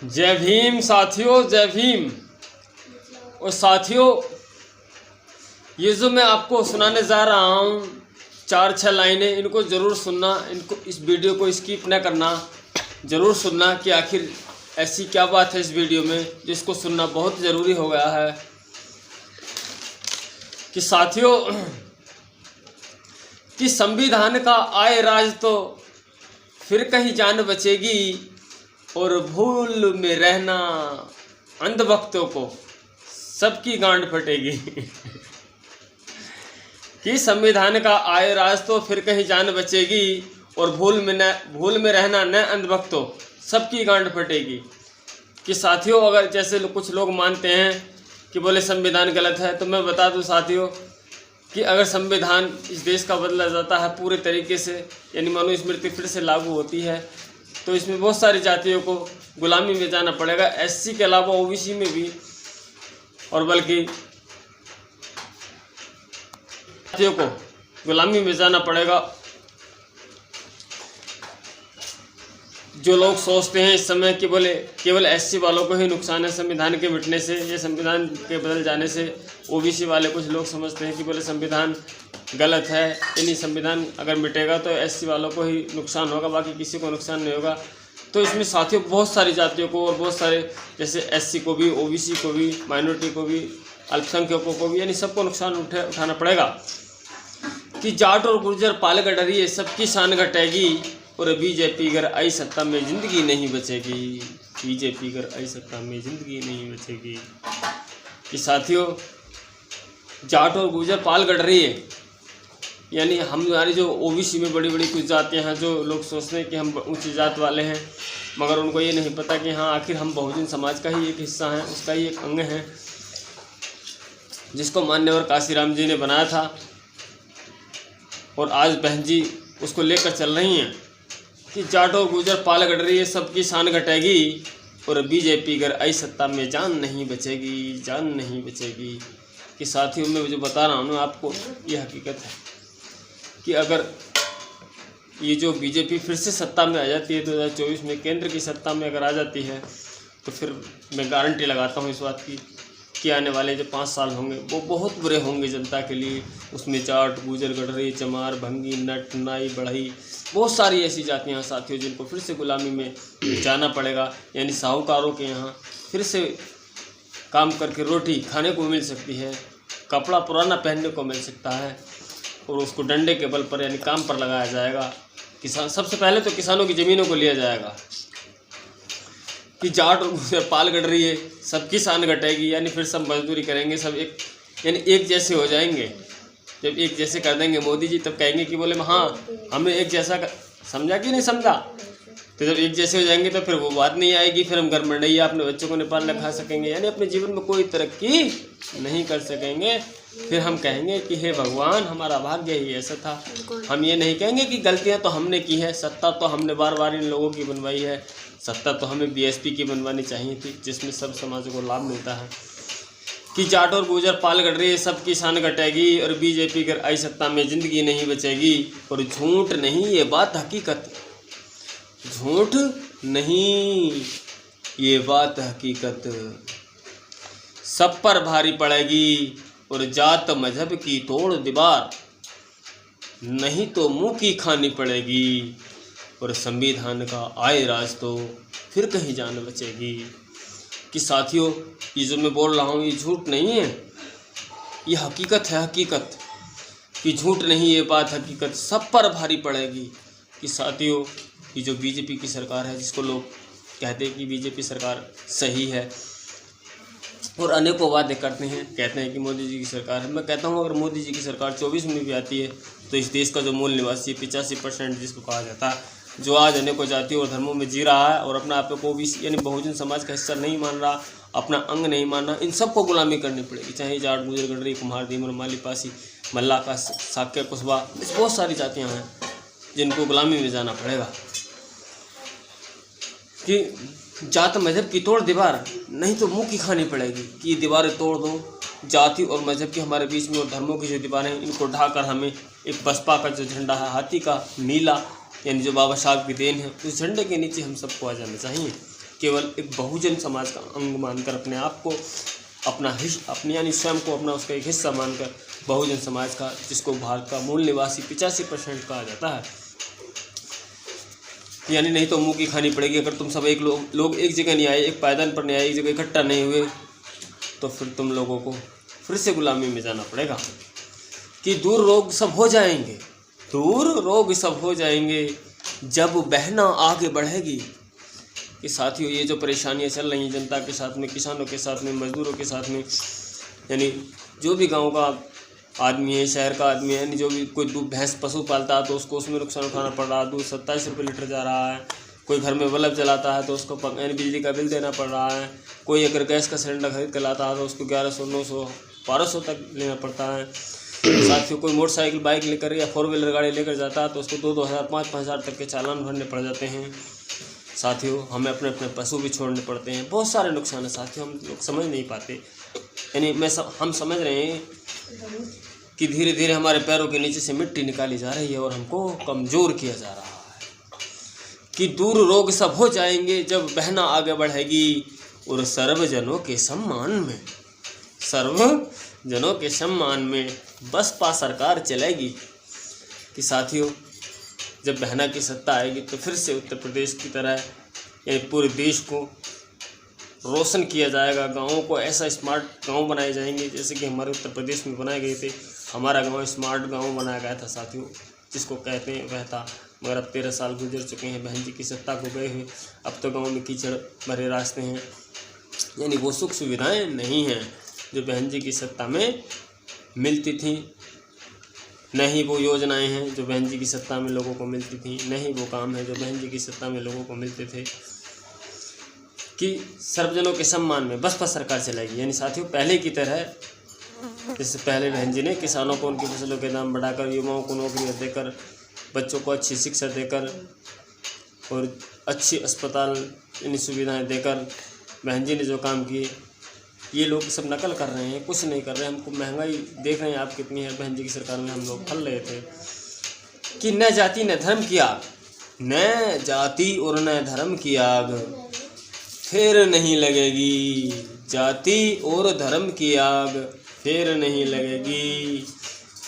जय भीम साथियों, जय भीम। और साथियों, ये जो मैं आपको सुनाने जा रहा हूँ 4-6 लाइनें, इनको ज़रूर सुनना। इनको, इस वीडियो को स्किप न करना, ज़रूर सुनना कि आखिर ऐसी क्या बात है इस वीडियो में जिसको सुनना बहुत ज़रूरी हो गया है। कि साथियों, कि संविधान का आए राज तो फिर कहीं जान बचेगी, और भूल में रहना अंधभक्तों को सबकी गांड फटेगी। कि संविधान का आए राज तो फिर कहीं जान बचेगी, और भूल में रहना न अंधभक्तों सबकी गांड फटेगी। कि साथियों, अगर जैसे कुछ लोग मानते हैं कि बोले संविधान गलत है, तो मैं बता दूं साथियों कि अगर संविधान इस देश का बदला जाता है पूरे तरीके से, यानी मनुस्मृति फिर से लागू होती है, तो इसमें बहुत सारी जातियों को गुलामी में जाना पड़ेगा, एससी के अलावा ओबीसी में भी, और बल्कि जातियों को गुलामी में जाना पड़ेगा। जो लोग सोचते हैं इस समय कि बोले केवल एससी वालों को ही नुकसान है संविधान के मिटने से या संविधान के बदल जाने से, ओबीसी वाले कुछ लोग समझते हैं कि बोले संविधान गलत है, यानी संविधान अगर मिटेगा तो एससी वालों को ही नुकसान होगा, बाकी किसी को नुकसान नहीं होगा। तो इसमें साथियों बहुत सारी जातियों को और बहुत सारे, जैसे एससी को भी, ओबीसी को भी, माइनॉरिटी को भी, अल्पसंख्यकों को भी, यानी सबको नुकसान उठाना पड़ेगा। कि जाट और गुर्जर पाल गडरिए सबकी शान घटेगी, और बीजेपी अगर आई सत्ता में ज़िंदगी नहीं बचेगी। बीजेपी अगर आई सत्ता में ज़िंदगी नहीं बचेगी। कि साथियों, जाट और गुर्जर पाल गढ़ रही है, यानी हमारी जो ओबीसी में बड़ी बड़ी कुछ जातियां हैं, जो लोग सोचते हैं कि हम ऊंची जात वाले हैं, मगर उनको ये नहीं पता कि हाँ, आखिर हम बहुजन समाज का ही एक हिस्सा हैं, उसका ही एक अंग है, जिसको मान्यवर काशीराम जी ने बनाया था, और आज बहन जी उसको लेकर चल रही हैं। कि जाट और गुर्जर पाल गढ़ रही है सबकी शान घटेगी, और बीजेपी अगर आई सत्ता में जान नहीं बचेगी, जान नहीं बचेगी। कि साथियों, मैं जो बता रहा हूँ ना आपको, ये हकीकत है कि अगर ये जो बीजेपी फिर से सत्ता में आ जाती है 2024 में, केंद्र की सत्ता में अगर आ जाती है, तो फिर मैं गारंटी लगाता हूँ इस बात की कि आने वाले जो 5 साल होंगे वो बहुत बुरे होंगे जनता के लिए। उसमें जाट, गुर्जर, गढ़री, चमार, भंगी, नट, नाई, बढ़ई, बहुत सारी ऐसी जातियाँ साथियों जिनको फिर से गुलामी में जाना पड़ेगा, यानी साहूकारों के यहाँ फिर से काम करके रोटी खाने को मिल सकती है, कपड़ा पुराना पहनने को मिल सकता है, और उसको डंडे के बल पर यानी काम पर लगाया जाएगा। किसान, सबसे पहले तो किसानों की ज़मीनों को लिया जाएगा। कि जाट और पाल गढ़ रही है सबकी शान घटेगी, यानी फिर सब मजदूरी करेंगे, सब एक यानी एक जैसे हो जाएंगे। जब एक जैसे कर देंगे मोदी जी, तब कहेंगे कि बोले हाँ हमें एक जैसा समझा कि नहीं समझा। तो जब एक जैसे हो जाएंगे तो फिर वो बात नहीं आएगी, फिर हम घर में नहीं अपने बच्चों को नेपाल में खा सकेंगे, यानी अपने जीवन में कोई तरक्की नहीं कर सकेंगे। फिर हम कहेंगे कि हे भगवान, हमारा भाग्य ही ऐसा था। हम ये नहीं कहेंगे कि गलतियां तो हमने की है, सत्ता तो हमने बार बार इन लोगों की बनवाई है, सत्ता तो हमें बीएसपी की बनवानी चाहिए थी, जिसमें सब समाजों को लाभ मिलता है। कि जाट और गुर्जर पाल गढ़ रही है सबकी शान घटेगी, और बीजेपी अगर आई सत्ता में ज़िंदगी नहीं बचेगी। और झूठ नहीं, ये बात हकीकत, झूठ नहीं, ये बात हकीकत। सब पर भारी पड़ेगी, और जात मजहब की तोड़ दीवार, नहीं तो मुंह की खानी पड़ेगी। और संविधान का आए राज तो फिर कहीं जान बचेगी। कि साथियों, ये जो मैं बोल रहा हूँ ये झूठ नहीं है, ये हकीकत है, हकीकत। कि झूठ नहीं, ये बात हकीकत, सब पर भारी पड़ेगी। कि साथियों, ये जो बीजेपी की सरकार है, जिसको लोग कहते हैं कि बीजेपी सरकार सही है, और अनेकों वादे करते हैं, कहते हैं कि मोदी जी की सरकार है। मैं कहता हूँ अगर मोदी जी की सरकार 24 में भी आती है, तो इस देश का जो मूल निवासी 85% जिसको कहा जाता है, जो आज अनेकों जातियों और धर्मों में जी रहा है, और अपना आप को भी यानी बहुजन समाज का हिस्सा नहीं मान रहा, अपना अंग नहीं मानना, इन सबको गुलामी करनी पड़ेगी। चाहे जाट, गुर्जर, गढ़री, कुम्हार, दीमर, माली, पासी, मल्ला का, साक्य, कुशवा, बहुत सारी जातियाँ हैं जिनको गुलामी में जाना पड़ेगा। कि जात मजहब की तोड़ दीवार, नहीं तो मुंह की खानी पड़ेगी। कि दीवारें तोड़ दो, जाति और मजहब की हमारे बीच में और धर्मों की जो दीवारें हैं, इनको ढाकर हमें एक बसपा का जो झंडा है, हाथी का नीला, यानी जो बाबा साहब की देन है, उस झंडे के नीचे हम सबको आ जाना चाहिए। केवल एक बहुजन समाज का अंग मानकर अपने आप को अपनी यानी स्वयं को अपना उसका एक हिस्सा मानकर बहुजन समाज का, जिसको भारत का मूल निवासी 85% कहा जाता है, यानी नहीं तो मुंह की खानी पड़ेगी। अगर तुम सब एक लोग एक जगह नहीं आए, एक पायदान पर नहीं आए, एक जगह इकट्ठा नहीं हुए, तो फिर तुम लोगों को फिर से गुलामी में जाना पड़ेगा। कि दूर रोग सब हो जाएंगे, दूर रोग सब हो जाएंगे जब बहना आगे बढ़ेगी। कि साथियों, ये जो परेशानियां चल रही हैं जनता के साथ में, किसानों के साथ में, मजदूरों के साथ में, यानी जो भी गांव का आदमी है, शहर का आदमी है, यानी जो भी कोई दूध भैंस पशु पालता है तो उसको उसमें नुकसान उठाना पड़ रहा है। दूध 27 रुपये लीटर जा रहा है। कोई घर में बल्ब जलाता है तो उसको बिजली का बिल देना पड़ रहा है। कोई अगर गैस का सिलेंडर खरीद कर लाता है तो उसको 1100, 900, 1200 तक लेना पड़ता है। साथियों, कोई मोटरसाइकिल, बाइक लेकर या 4 व्हीलर गाड़ी लेकर जाता है तो उसको 2-2 हज़ार, 5-5 हज़ार तक के चालान भरने पड़ जाते हैं। साथियों, हमें अपने अपने पशु भी छोड़ने पड़ते हैं। बहुत सारे नुकसान है साथियों, हम लोग समझ नहीं पाते। यानी हम समझ रहे हैं कि धीरे धीरे हमारे पैरों के नीचे से मिट्टी निकाली जा रही है और हमको कमज़ोर किया जा रहा है। कि दूर रोग सब हो जाएंगे जब बहना आगे बढ़ेगी और सर्वजनों के सम्मान में, सर्वजनों के सम्मान में बसपा सरकार चलेगी। कि साथियों, जब बहना की सत्ता आएगी तो फिर से उत्तर प्रदेश की तरह यानी पूरे देश को रोशन किया जाएगा। गाँवों को ऐसा स्मार्ट गांव बनाए जाएंगे जैसे कि हमारे उत्तर प्रदेश में बनाए गए थे। हमारा गांव स्मार्ट गांव बनाया गया था साथियों, जिसको कहते हैं वह था। मगर अब 13 साल गुजर चुके हैं बहन जी की सत्ता को गए हुए। अब तो गाँव में कीचड़ भरे रास्ते हैं, यानी वो सुख सुविधाएँ नहीं हैं जो बहन जी की सत्ता में मिलती थी। न ही वो योजनाएं हैं जो बहन जी की सत्ता में लोगों को मिलती थी, न ही वो काम है जो बहन जी की सत्ता में लोगों को मिलते थे। कि सर्वजनों के सम्मान में बसपा सरकार चलाएगी। यानी साथियों, पहले की तरह जैसे पहले बहन जी ने किसानों को उनकी फसलों के दाम बढ़ाकर, युवाओं को नौकरियां देकर, बच्चों को अच्छी शिक्षा देकर और अच्छी अस्पताल यानी सुविधाएं देकर बहन जी ने जो काम किए, ये लोग सब नकल कर रहे हैं, कुछ नहीं कर रहे हैं। हमको महंगाई देख रहे हैं आप कितनी है। बहन जी की सरकार में हम लोग फल रहे थे। कि न जाति न धर्म की आग, न जाति और न धर्म की आग फिर नहीं लगेगी। जाति और धर्म की आग फिर नहीं लगेगी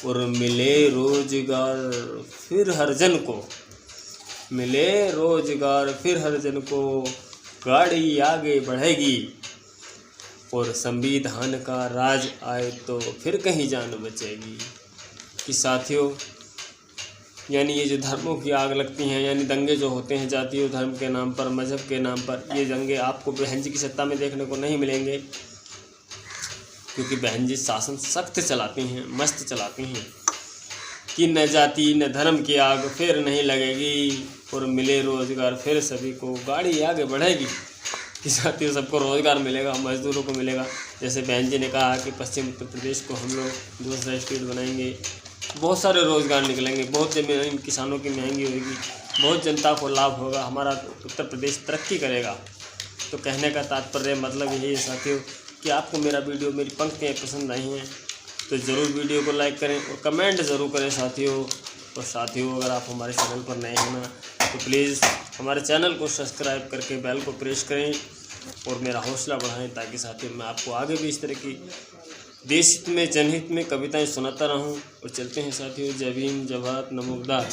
और मिले रोजगार फिर हर जन को, मिले रोजगार फिर हर जन को, गाड़ी आगे बढ़ेगी और संविधान का राज आए तो फिर कहीं जान बचेगी। कि साथियों, यानी ये जो धर्मों की आग लगती हैं, यानी दंगे जो होते हैं जाति और धर्म के नाम पर, मजहब के नाम पर, ये दंगे आपको बहन जी की सत्ता में देखने को नहीं मिलेंगे। क्योंकि बहन जी शासन सख्त चलाती हैं, मस्त चलाती हैं। कि न जाति न धर्म की आग फिर नहीं लगेगी और मिले रोजगार फिर सभी को, गाड़ी आगे बढ़ेगी। कि साथियों, सबको रोज़गार मिलेगा, मजदूरों को मिलेगा। जैसे बहन जी ने कहा कि पश्चिम उत्तर प्रदेश को हम लोग दूसरा स्टेट बनाएंगे, बहुत सारे रोज़गार निकलेंगे, बहुत ज़मीन किसानों की महंगी होगी, बहुत जनता को लाभ होगा, हमारा उत्तर प्रदेश तरक्की करेगा। तो कहने का तात्पर्य मतलब यही है साथियों कि आपको मेरा वीडियो, मेरी पंक्तियाँ पसंद आई हैं तो ज़रूर वीडियो को लाइक करें और कमेंट ज़रूर करें साथियों। और साथियों, अगर आप हमारे चैनल पर नए हैं ना तो प्लीज़ हमारे चैनल को सब्सक्राइब करके बेल को प्रेस करें और मेरा हौसला बढ़ाएं, ताकि साथियों मैं आपको आगे भी इस तरह की देश हित में, जनहित में कविताएं सुनाता रहूं। और चलते हैं साथियों, जय भीम, जय भारत, नमो बुद्धाय।